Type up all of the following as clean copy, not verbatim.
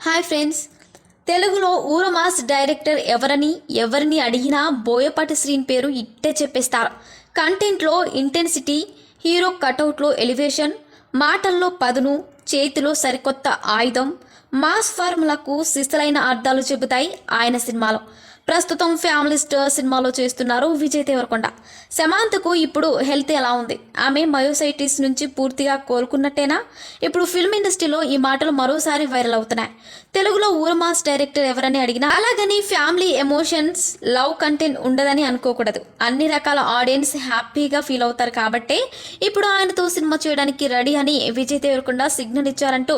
Hi friends, తెలుగులో ఊరమాస్ director ఎవరిని అడిగినా బోయపాటి శ్రీని పేరు ఇట్టే చెప్పేస్తారు. కంటెంట్లో ఇంటెన్సిటీ, హీరో కటౌట్లో ఎలివేషన్, మాటల్లో పదును, చేతిలో సరికొత్త ఆయుధం, మాస్ ఫార్ములకు సిసలైన అర్థాలు చెబుతాయి ఆయన సినిమాలో. ప్రస్తుతం ఫ్యామిలీ స్టార్ సినిమాలో చేస్తున్నారు విజయ్ దేవరకొండ. సమాంతకు ఇప్పుడు హెల్త్ ఎలా ఉంది? ఆమె మయోసైటిస్ నుంచి పూర్తిగా కోలుకున్నట్టేనా? ఇప్పుడు ఫిల్మ్ ఇండస్ట్రీలో ఈ మాటలు మరోసారి వైరల్ అవుతున్నాయి. తెలుగులో ఊరమాస్ డైరెక్టర్ ఎవరని అడిగినా అలాగని ఫ్యామిలీ ఎమోషన్స్, లవ్ కంటెంట్ ఉండదని అనుకోకూడదు. అన్ని రకాల ఆడియన్స్ హ్యాపీగా ఫీల్ అవుతారు కాబట్టే ఇప్పుడు ఆయనతో సినిమా చేయడానికి రెడీ అని విజయ్ దేవరకొండ సిగ్నల్ ఇచ్చారంటూ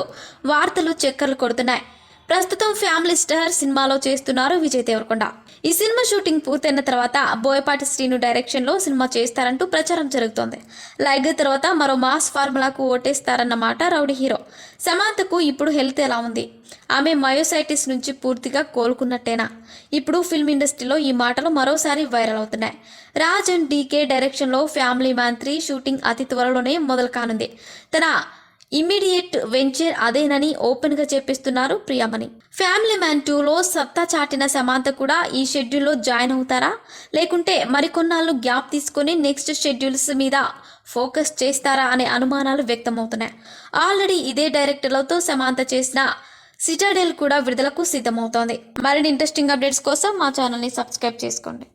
వార్తలు చక్కర్లు కొడుతున్నాయి. ప్రస్తుతం ఫ్యామిలీ స్టార్ సినిమాలో చేస్తున్నారు విజయ్ దేవరకొండ. ఈ సినిమా షూటింగ్ పూర్తయిన తర్వాత బోయపాటి శ్రీను డైరెక్షన్లో సినిమా చేస్తారంటూ ప్రచారం జరుగుతోంది. లైగ్ తర్వాత మరో మాస్ ఫార్ములాకు ఓటేస్తారన్నమాట రౌడీ హీరో. సమాంతకు ఇప్పుడు హెల్త్ ఎలా ఉంది? ఆమె మయోసైటిస్ నుంచి పూర్తిగా కోలుకున్నట్టేనా? ఇప్పుడు ఫిల్మ్ ఇండస్ట్రీలో ఈ మాటలు మరోసారి వైరల్ అవుతున్నాయి. రాజ్ అండ్ డీకే డైరెక్షన్లో ఫ్యామిలీ మ్యాన్ 3 షూటింగ్ అతి త్వరలోనే మొదలు కానుంది. తన ఇమ్మీడియట్ వెంచర్ అదేనని ఓపెన్గా చెప్పిస్తున్నారు ప్రియామణి. ఫ్యామిలీ మ్యాన్ 2లో సత్తా చాటిన సమాంత కూడా ఈ షెడ్యూల్లో జాయిన్ అవుతారా, లేకుంటే మరికొన్నాళ్ళు గ్యాప్ తీసుకొని నెక్స్ట్ షెడ్యూల్స్ మీద ఫోకస్ చేస్తారా అనే అనుమానాలు వ్యక్తమవుతున్నాయి. ఆల్రెడీ ఇదే డైరెక్టర్లతో సమాంత చేసిన సిటాడెల్ కూడా విడుదలకు సిద్ధమవుతోంది. మరిన్ని ఇంట్రెస్టింగ్ అప్డేట్స్ కోసం మా ఛానల్ని సబ్స్క్రైబ్ చేసుకోండి.